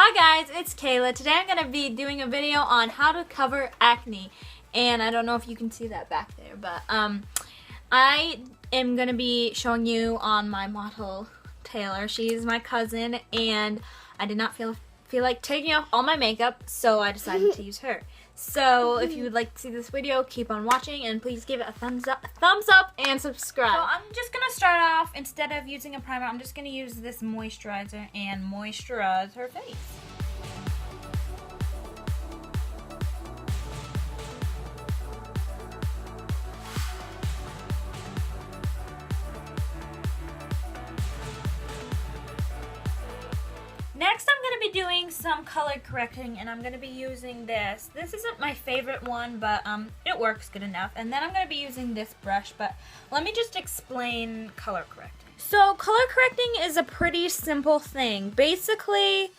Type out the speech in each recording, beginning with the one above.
Hi guys, it's Kayla. Today I'm going to be doing a video on how to cover acne. And I don't know if you can see that back there, but I am going to be showing you on my model, Taylor. She's my cousin, and I did not feel like taking off all my makeup, so I decided to use her. So if you would like to see this video, keep on watching, and please give it a thumbs up, and subscribe. So I'm just going to start off, instead of using a primer, I'm just going to use this moisturizer and moisturize her face. Next, I'm going to be doing some color correcting, and I'm going to be using this. This isn't my favorite one, but it works good enough. And then I'm going to be using this brush, but let me just explain color correcting. So color correcting is a pretty simple thing. Basically,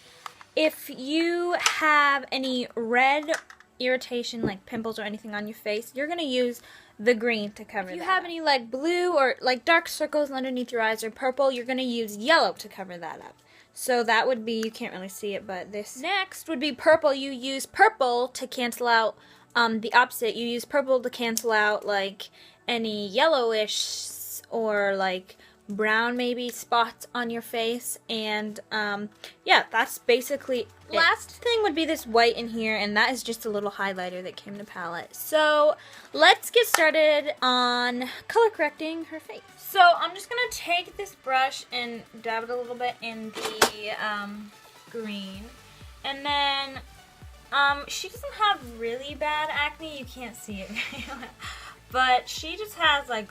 if you have any red irritation, like pimples or anything on your face, you're going to use the green to cover that. If you have any like blue or like dark circles underneath your eyes or purple, you're going to use yellow to cover that up. So that would be, you can't really see it, but this. Next would be purple. You use purple to cancel out the opposite. You use purple to cancel out like any yellowish or like brown maybe spots on your face. And yeah, that's basically it. Last thing would be this white in here, and that is just a little highlighter that came in the palette. So let's get started on color correcting her face. So I'm just going to take this brush and dab it a little bit in the green. And then she doesn't have really bad acne. You can't see it. But she just has like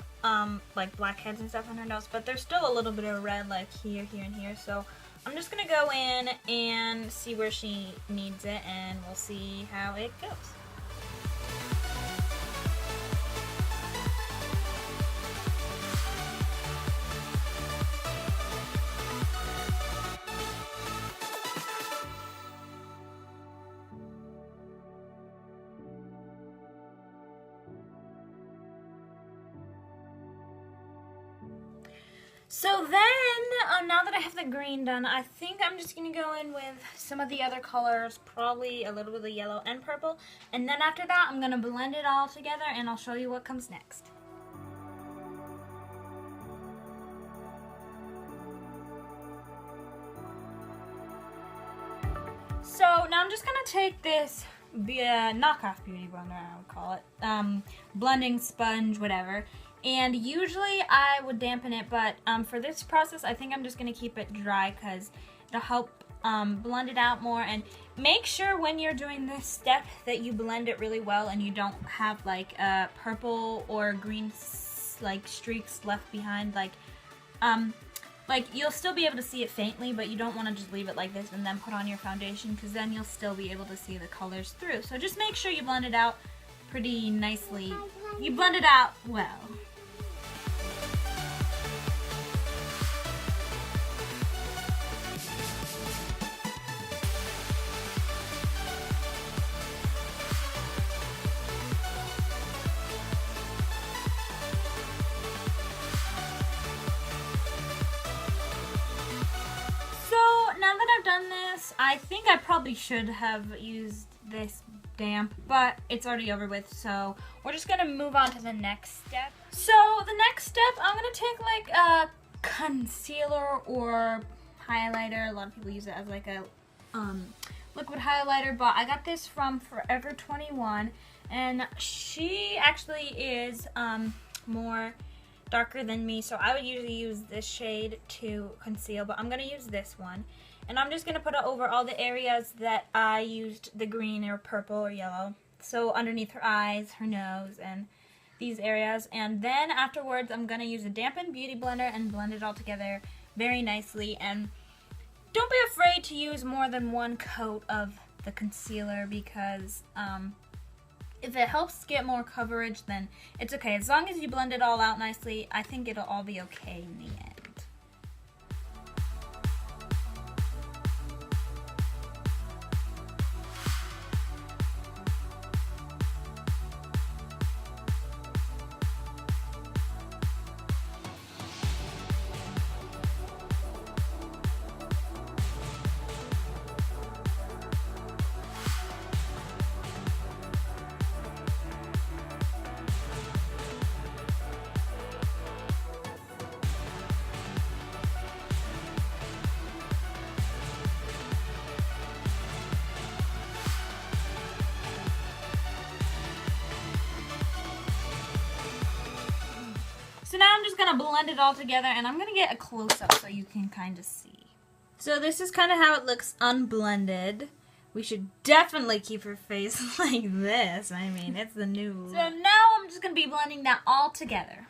blackheads and stuff on her nose. But there's still a little bit of red like here, here, and here. So I'm just going to go in and see where she needs it. And we'll see how it goes. So then, now that I have the green done, I think I'm just going to go in with some of the other colors, probably a little bit of yellow and purple. And then after that, I'm going to blend it all together, and I'll show you what comes next. So now I'm just going to take this knockoff beauty blender, I would call it, blending sponge, whatever. And usually I would dampen it, but for this process, I think I'm just going to keep it dry because it'll help blend it out more. And make sure when you're doing this step that you blend it really well and you don't have like purple or green like streaks left behind. Like you'll still be able to see it faintly, but you don't want to just leave it like this and then put on your foundation, because then you'll still be able to see the colors through. So just make sure you blend it out pretty nicely. You blend it out well. Done this, I think I probably should have used this damp, but it's already over with, so we're just gonna move on to the next step. So the next step, I'm gonna take like a concealer or highlighter. A lot of people use it as like a liquid highlighter, but I got this from Forever 21, and she actually is more darker than me, so I would usually use this shade to conceal, but I'm gonna use this one. And I'm just going to put it over all the areas that I used the green or purple or yellow. So underneath her eyes, her nose, and these areas. And then afterwards, I'm going to use a dampened beauty blender and blend it all together very nicely. And don't be afraid to use more than one coat of the concealer, because if it helps get more coverage, then it's okay. As long as you blend it all out nicely, I think it'll all be okay in the end. gonna blend it all together, and I'm gonna get a close-up so you can kind of see. So this is kind of how it looks unblended. We should definitely keep her face like this. I mean, it's the new look. So now I'm just gonna be blending that all together.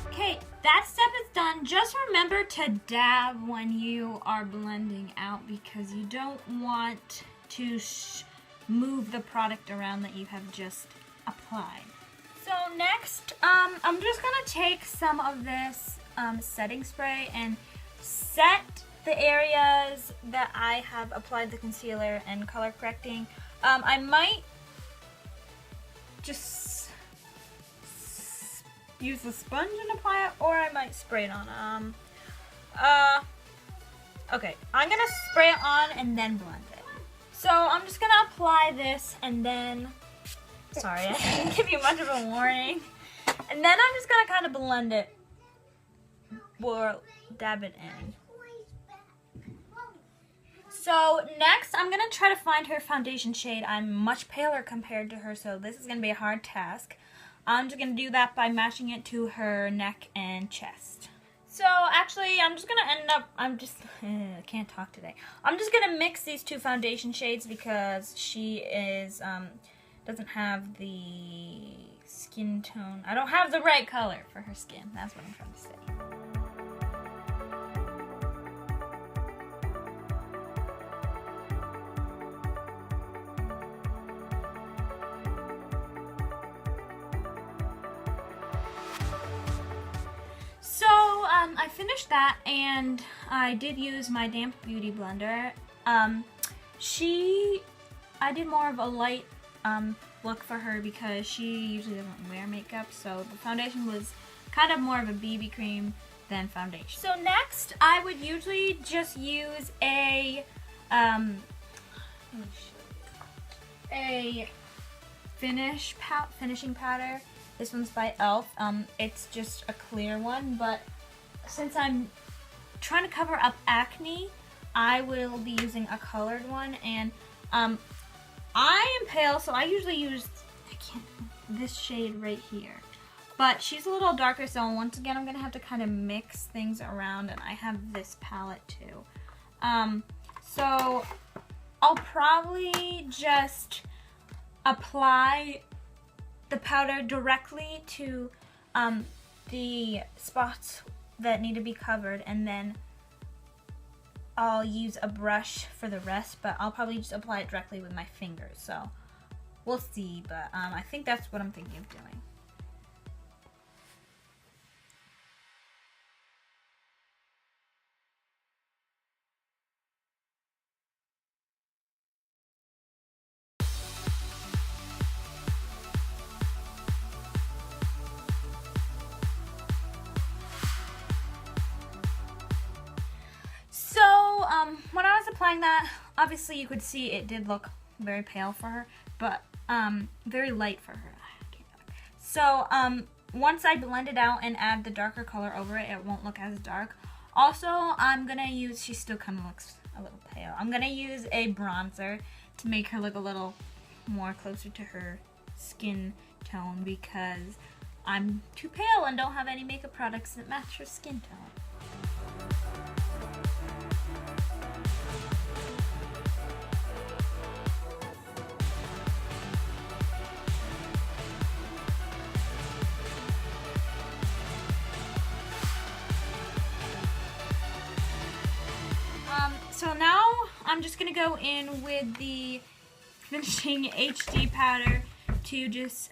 Okay, that step is done. Just remember to dab when you are blending out because you don't want to move the product around that you have just applied. So next, I'm just gonna take some of this setting spray and set the areas that I have applied the concealer and color correcting. I might just use the sponge and apply it, or I might spray it on. Okay, I'm gonna spray it on and then blend it. So I'm just gonna apply this and then, sorry, I didn't give you much of a warning. And then I'm just gonna kind of blend it, or dab it in. So next, I'm gonna try to find her foundation shade. I'm much paler compared to her, so this is gonna be a hard task. I'm just going to do that by matching it to her neck and chest. So actually, I'm just going to end up, I can't talk today. I'm just going to mix these two foundation shades because she is, doesn't have the skin tone. I don't have the right color for her skin. That's what I'm trying to say. I finished that, and I did use my damp beauty blender. I did more of a light look for her because she usually doesn't wear makeup, so the foundation was kind of more of a BB cream than foundation. So next, I would usually just use a finishing powder. This one's by e.l.f. It's just a clear one, but since I'm trying to cover up acne, I will be using a colored one, and I am pale, so I usually use this shade right here. But she's a little darker, so once again, I'm gonna have to kind of mix things around, and I have this palette too. So I'll probably just apply the powder directly to the spots that need to be covered, and then I'll use a brush for the rest, but I'll probably just apply it directly with my fingers, so we'll see, but I think that's what I'm thinking of doing. When I was applying that, obviously you could see it did look very pale for her, but very light for her. So once I blend it out and add the darker color over it, it won't look as dark. Also, I'm gonna use, she still kind of looks a little pale. I'm gonna use a bronzer to make her look a little more closer to her skin tone because I'm too pale and don't have any makeup products that match her skin tone. So now I'm just gonna go in with the finishing HD powder to just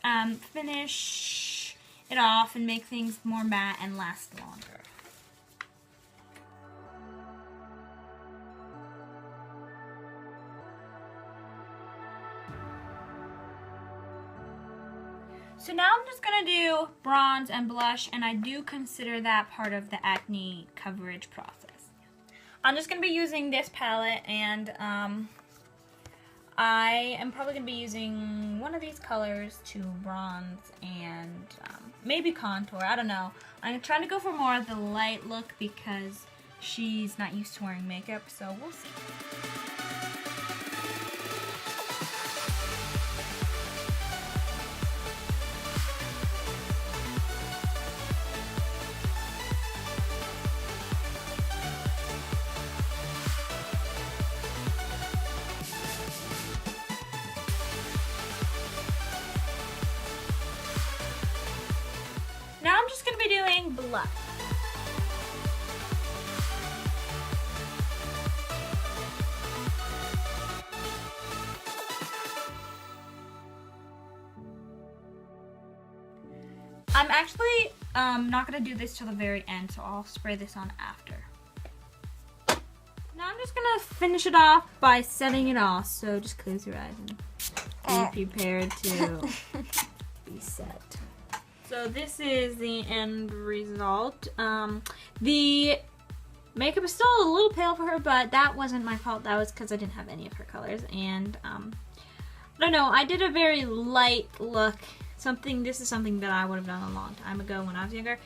finish it off and make things more matte and last longer. So now I'm just gonna do bronze and blush, and I do consider that part of the acne coverage process. I'm just going to be using this palette, and I am probably going to be using one of these colors to bronze and maybe contour. I don't know. I'm trying to go for more of the light look because she's not used to wearing makeup, so we'll see. Now I'm just going to be doing blush. I'm actually not going to do this till the very end, so I'll spray this on after. Now I'm just going to finish it off by setting it off, so just close your eyes and be prepared to be set. So this is the end result. The makeup is still a little pale for her, but that wasn't my fault. That was because I didn't have any of her colors. And I don't know, I did a very light look. This is something that I would have done a long time ago when I was younger.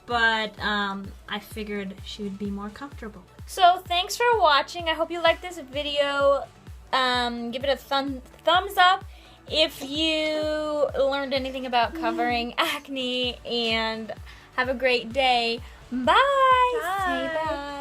But I figured she would be more comfortable. So thanks for watching. I hope you liked this video. Give it a thumbs up if you learned anything about covering acne, and have a great day. Bye. Bye. Say bye.